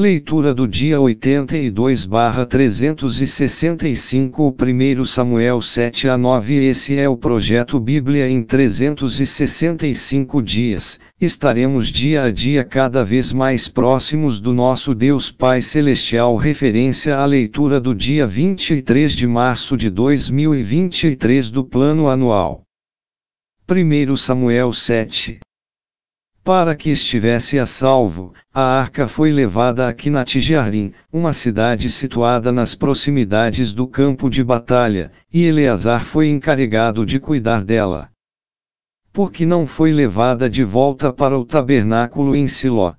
Leitura do dia 82/365 1 Samuel 7 a 9. Esse é o projeto Bíblia em 365 dias. Estaremos dia a dia cada vez mais próximos do nosso Deus Pai Celestial. Referência à leitura do dia 23 de março de 2023 do Plano Anual. 1 Samuel 7. Para que estivesse a salvo, a arca foi levada a Quinat-Jearim, uma cidade situada nas proximidades do campo de batalha, e Eleazar foi encarregado de cuidar dela. Por que não foi levada de volta para o tabernáculo em Siló?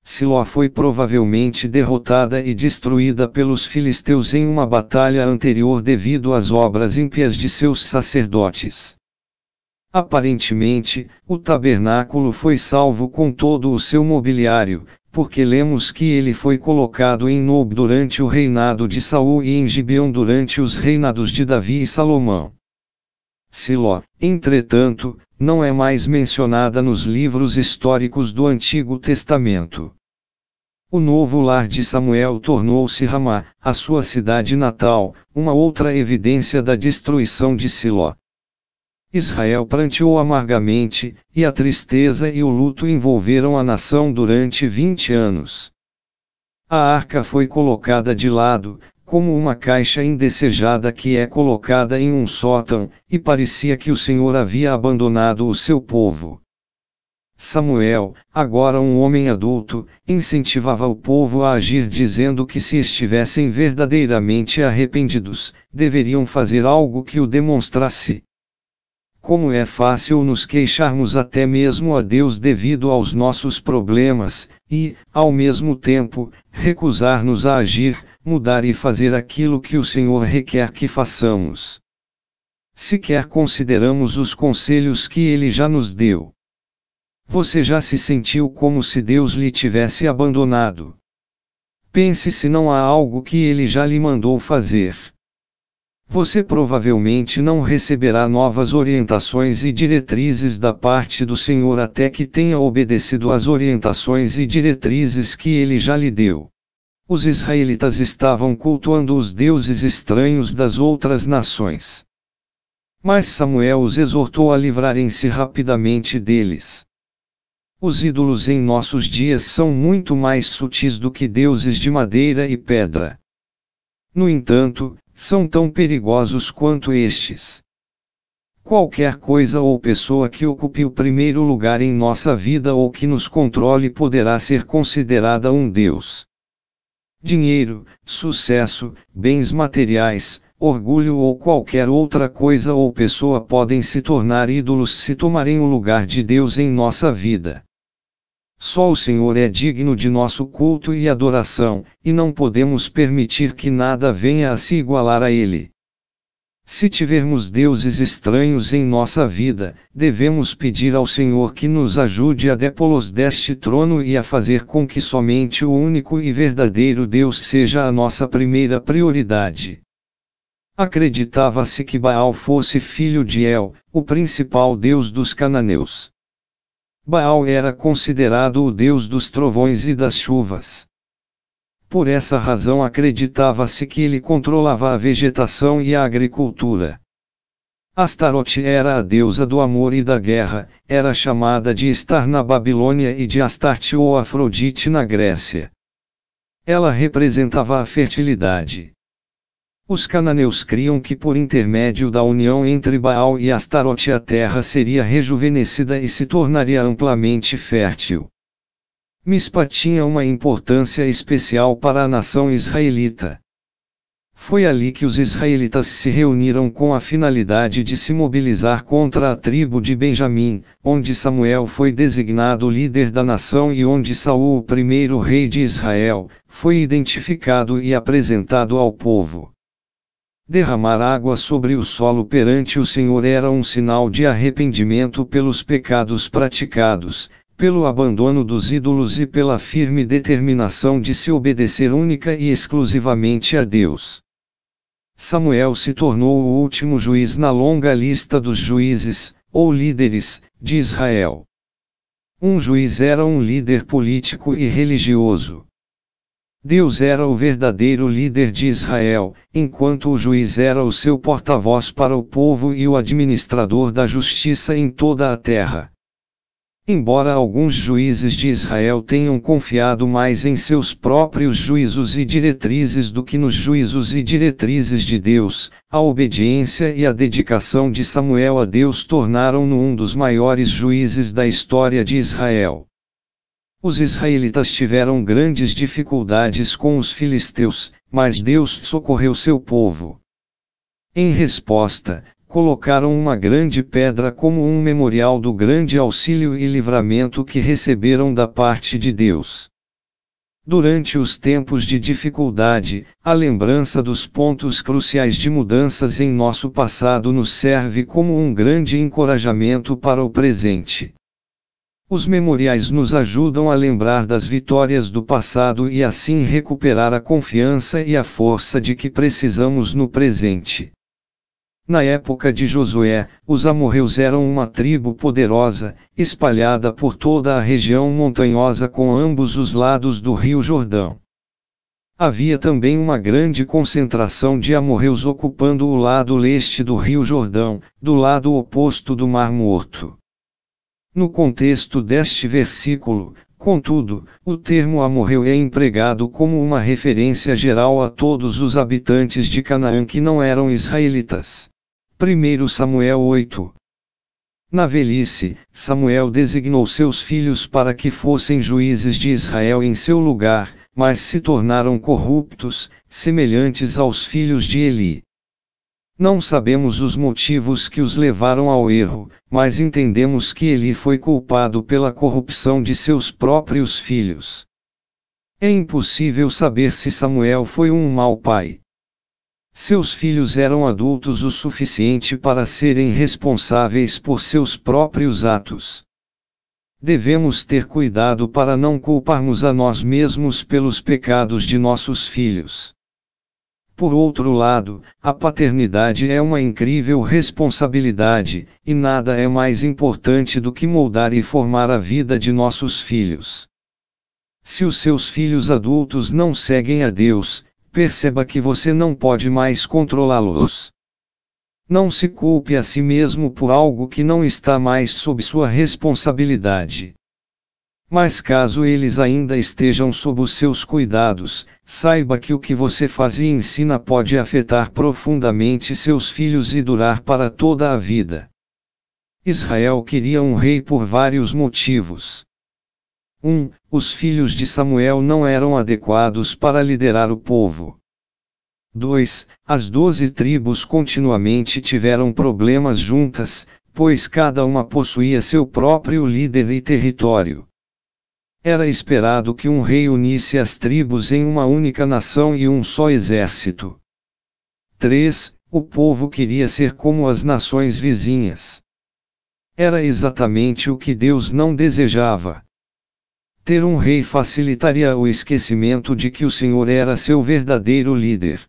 Siló foi provavelmente derrotada e destruída pelos filisteus em uma batalha anterior devido às obras ímpias de seus sacerdotes. Aparentemente, o tabernáculo foi salvo com todo o seu mobiliário, porque lemos que ele foi colocado em Nob durante o reinado de Saul e em Gibeão durante os reinados de Davi e Salomão. Siló, entretanto, não é mais mencionada nos livros históricos do Antigo Testamento. O novo lar de Samuel tornou-se Ramá, a sua cidade natal, uma outra evidência da destruição de Siló. Israel pranteou amargamente, e a tristeza e o luto envolveram a nação durante 20 anos. A arca foi colocada de lado, como uma caixa indesejada que é colocada em um sótão, e parecia que o Senhor havia abandonado o seu povo. Samuel, agora um homem adulto, incentivava o povo a agir dizendo que se estivessem verdadeiramente arrependidos, deveriam fazer algo que o demonstrasse. Como é fácil nos queixarmos até mesmo a Deus devido aos nossos problemas, e, ao mesmo tempo, recusar-nos a agir, mudar e fazer aquilo que o Senhor requer que façamos. Sequer consideramos os conselhos que Ele já nos deu. Você já se sentiu como se Deus lhe tivesse abandonado? Pense se não há algo que Ele já lhe mandou fazer. Você provavelmente não receberá novas orientações e diretrizes da parte do Senhor até que tenha obedecido às orientações e diretrizes que Ele já lhe deu. Os israelitas estavam cultuando os deuses estranhos das outras nações. Mas Samuel os exortou a livrarem-se rapidamente deles. Os ídolos em nossos dias são muito mais sutis do que deuses de madeira e pedra. No entanto, são tão perigosos quanto estes. Qualquer coisa ou pessoa que ocupe o primeiro lugar em nossa vida ou que nos controle poderá ser considerada um Deus. Dinheiro, sucesso, bens materiais, orgulho ou qualquer outra coisa ou pessoa podem se tornar ídolos se tomarem o lugar de Deus em nossa vida. Só o Senhor é digno de nosso culto e adoração, e não podemos permitir que nada venha a se igualar a Ele. Se tivermos deuses estranhos em nossa vida, devemos pedir ao Senhor que nos ajude a depô-los deste trono e a fazer com que somente o único e verdadeiro Deus seja a nossa primeira prioridade. Acreditava-se que Baal fosse filho de El, o principal deus dos cananeus. Baal era considerado o deus dos trovões e das chuvas. Por essa razão acreditava-se que ele controlava a vegetação e a agricultura. Astarote era a deusa do amor e da guerra, era chamada de Estar na Babilônia e de Astarte ou Afrodite na Grécia. Ela representava a fertilidade. Os cananeus criam que por intermédio da união entre Baal e Astarote a terra seria rejuvenescida e se tornaria amplamente fértil. Mispa tinha uma importância especial para a nação israelita. Foi ali que os israelitas se reuniram com a finalidade de se mobilizar contra a tribo de Benjamim, onde Samuel foi designado líder da nação e onde Saul, o primeiro rei de Israel, foi identificado e apresentado ao povo. Derramar água sobre o solo perante o Senhor era um sinal de arrependimento pelos pecados praticados, pelo abandono dos ídolos e pela firme determinação de se obedecer única e exclusivamente a Deus. Samuel se tornou o último juiz na longa lista dos juízes, ou líderes, de Israel. Um juiz era um líder político e religioso. Deus era o verdadeiro líder de Israel, enquanto o juiz era o seu porta-voz para o povo e o administrador da justiça em toda a terra. Embora alguns juízes de Israel tenham confiado mais em seus próprios juízos e diretrizes do que nos juízos e diretrizes de Deus, a obediência e a dedicação de Samuel a Deus tornaram-no um dos maiores juízes da história de Israel. Os israelitas tiveram grandes dificuldades com os filisteus, mas Deus socorreu seu povo. Em resposta, colocaram uma grande pedra como um memorial do grande auxílio e livramento que receberam da parte de Deus. Durante os tempos de dificuldade, a lembrança dos pontos cruciais de mudanças em nosso passado nos serve como um grande encorajamento para o presente. Os memoriais nos ajudam a lembrar das vitórias do passado e assim recuperar a confiança e a força de que precisamos no presente. Na época de Josué, os amorreus eram uma tribo poderosa, espalhada por toda a região montanhosa com ambos os lados do rio Jordão. Havia também uma grande concentração de amorreus ocupando o lado leste do rio Jordão, do lado oposto do Mar Morto. No contexto deste versículo, contudo, o termo amorreu é empregado como uma referência geral a todos os habitantes de Canaã que não eram israelitas. 1 Samuel 8. Na velhice, Samuel designou seus filhos para que fossem juízes de Israel em seu lugar, mas se tornaram corruptos, semelhantes aos filhos de Eli. Não sabemos os motivos que os levaram ao erro, mas entendemos que Eli foi culpado pela corrupção de seus próprios filhos. É impossível saber se Samuel foi um mau pai. Seus filhos eram adultos o suficiente para serem responsáveis por seus próprios atos. Devemos ter cuidado para não culparmos a nós mesmos pelos pecados de nossos filhos. Por outro lado, a paternidade é uma incrível responsabilidade, e nada é mais importante do que moldar e formar a vida de nossos filhos. Se os seus filhos adultos não seguem a Deus, perceba que você não pode mais controlá-los. Não se culpe a si mesmo por algo que não está mais sob sua responsabilidade. Mas caso eles ainda estejam sob os seus cuidados, saiba que o que você faz e ensina pode afetar profundamente seus filhos e durar para toda a vida. Israel queria um rei por vários motivos. 1. Os filhos de Samuel não eram adequados para liderar o povo. 2. As 12 tribos continuamente tiveram problemas juntas, pois cada uma possuía seu próprio líder e território. Era esperado que um rei unisse as tribos em uma única nação e um só exército. 3. O povo queria ser como as nações vizinhas. Era exatamente o que Deus não desejava. Ter um rei facilitaria o esquecimento de que o Senhor era seu verdadeiro líder.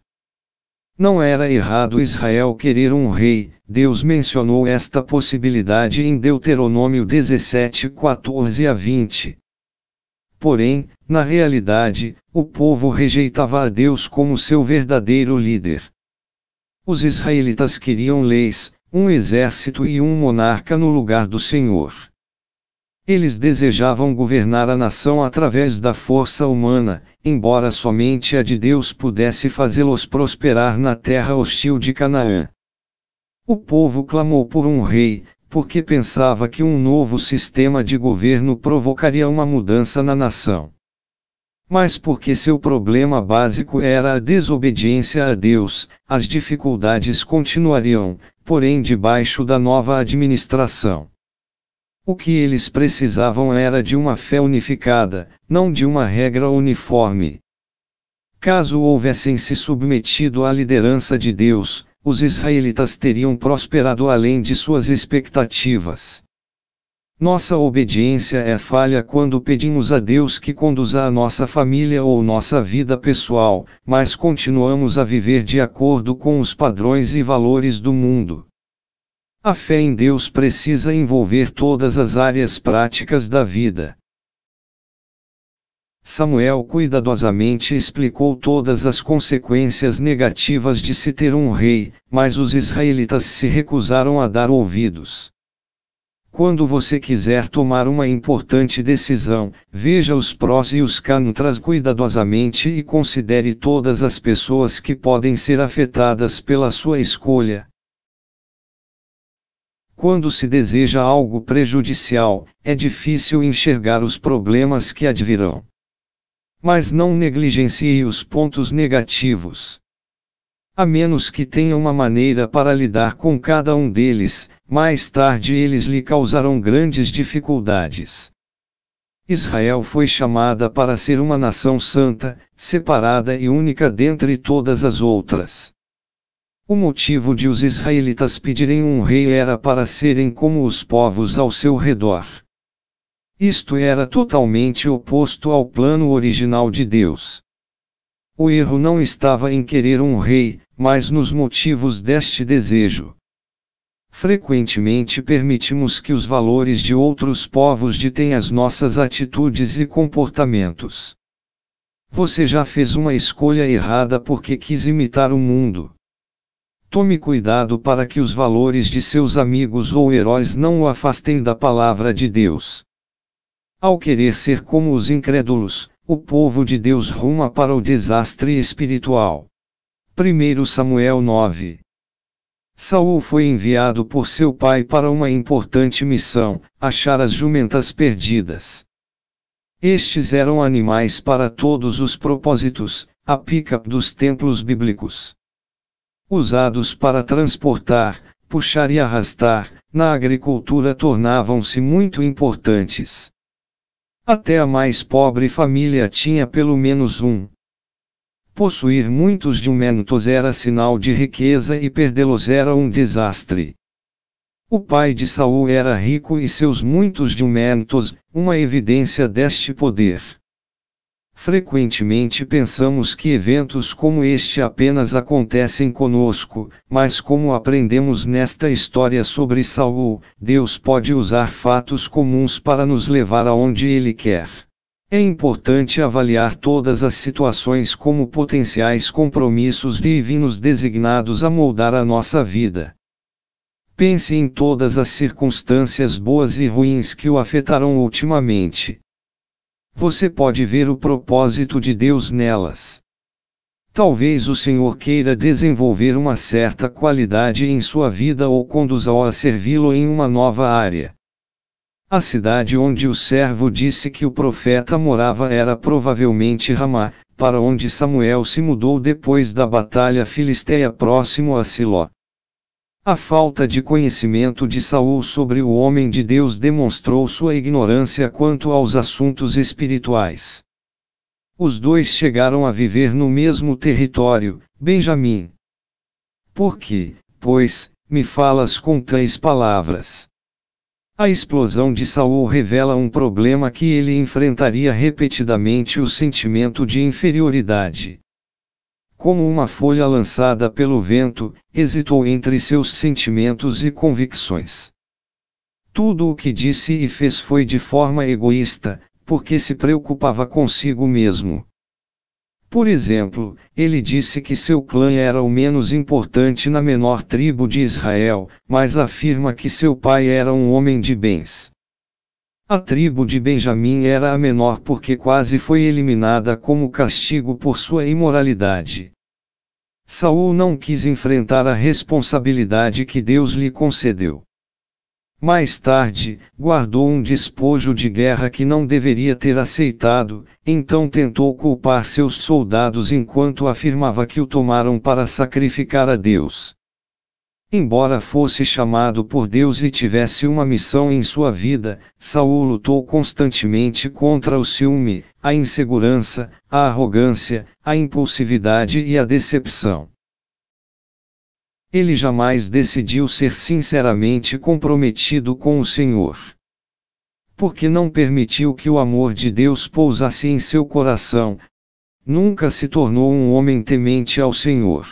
Não era errado Israel querer um rei, Deus mencionou esta possibilidade em Deuteronômio 17, 14 a 20. Porém, na realidade, o povo rejeitava a Deus como seu verdadeiro líder. Os israelitas queriam leis, um exército e um monarca no lugar do Senhor. Eles desejavam governar a nação através da força humana, embora somente a de Deus pudesse fazê-los prosperar na terra hostil de Canaã. O povo clamou por um rei, porque pensava que um novo sistema de governo provocaria uma mudança na nação. Mas porque seu problema básico era a desobediência a Deus, as dificuldades continuariam, porém debaixo da nova administração. O que eles precisavam era de uma fé unificada, não de uma regra uniforme. Caso houvessem se submetido à liderança de Deus, os israelitas teriam prosperado além de suas expectativas. Nossa obediência é falha quando pedimos a Deus que conduza a nossa família ou nossa vida pessoal, mas continuamos a viver de acordo com os padrões e valores do mundo. A fé em Deus precisa envolver todas as áreas práticas da vida. Samuel cuidadosamente explicou todas as consequências negativas de se ter um rei, mas os israelitas se recusaram a dar ouvidos. Quando você quiser tomar uma importante decisão, veja os prós e os contras cuidadosamente e considere todas as pessoas que podem ser afetadas pela sua escolha. Quando se deseja algo prejudicial, é difícil enxergar os problemas que advirão. Mas não negligencie os pontos negativos. A menos que tenha uma maneira para lidar com cada um deles, mais tarde eles lhe causarão grandes dificuldades. Israel foi chamada para ser uma nação santa, separada e única dentre todas as outras. O motivo de os israelitas pedirem um rei era para serem como os povos ao seu redor. Isto era totalmente oposto ao plano original de Deus. O erro não estava em querer um rei, mas nos motivos deste desejo. Frequentemente permitimos que os valores de outros povos ditem as nossas atitudes e comportamentos. Você já fez uma escolha errada porque quis imitar o mundo. Tome cuidado para que os valores de seus amigos ou heróis não o afastem da palavra de Deus. Ao querer ser como os incrédulos, o povo de Deus ruma para o desastre espiritual. 1 Samuel 9. Saul foi enviado por seu pai para uma importante missão, achar as jumentas perdidas. Estes eram animais para todos os propósitos, a pick-up dos templos bíblicos. Usados para transportar, puxar e arrastar, na agricultura tornavam-se muito importantes. Até a mais pobre família tinha pelo menos um. Possuir muitos jumentos era sinal de riqueza e perdê-los era um desastre. O pai de Saul era rico e seus muitos jumentos, uma evidência deste poder. Frequentemente pensamos que eventos como este apenas acontecem conosco, mas como aprendemos nesta história sobre Saul, Deus pode usar fatos comuns para nos levar aonde Ele quer. É importante avaliar todas as situações como potenciais compromissos divinos designados a moldar a nossa vida. Pense em todas as circunstâncias boas e ruins que o afetarão ultimamente. Você pode ver o propósito de Deus nelas. Talvez o Senhor queira desenvolver uma certa qualidade em sua vida ou conduza-o a servi-lo em uma nova área. A cidade onde o servo disse que o profeta morava era provavelmente Ramá, para onde Samuel se mudou depois da batalha filisteia próximo a Siló. A falta de conhecimento de Saul sobre o homem de Deus demonstrou sua ignorância quanto aos assuntos espirituais. Os dois chegaram a viver no mesmo território, Benjamim. Por que, pois, me falas com tais palavras? A explosão de Saul revela um problema que ele enfrentaria repetidamente: o sentimento de inferioridade. Como uma folha lançada pelo vento, hesitou entre seus sentimentos e convicções. Tudo o que disse e fez foi de forma egoísta, porque se preocupava consigo mesmo. Por exemplo, ele disse que seu clã era o menos importante na menor tribo de Israel, mas afirma que seu pai era um homem de bens. A tribo de Benjamim era a menor porque quase foi eliminada como castigo por sua imoralidade. Saul não quis enfrentar a responsabilidade que Deus lhe concedeu. Mais tarde, guardou um despojo de guerra que não deveria ter aceitado, então tentou culpar seus soldados enquanto afirmava que o tomaram para sacrificar a Deus. Embora fosse chamado por Deus e tivesse uma missão em sua vida, Saul lutou constantemente contra o ciúme, a insegurança, a arrogância, a impulsividade e a decepção. Ele jamais decidiu ser sinceramente comprometido com o Senhor. Porque não permitiu que o amor de Deus pousasse em seu coração, nunca se tornou um homem temente ao Senhor.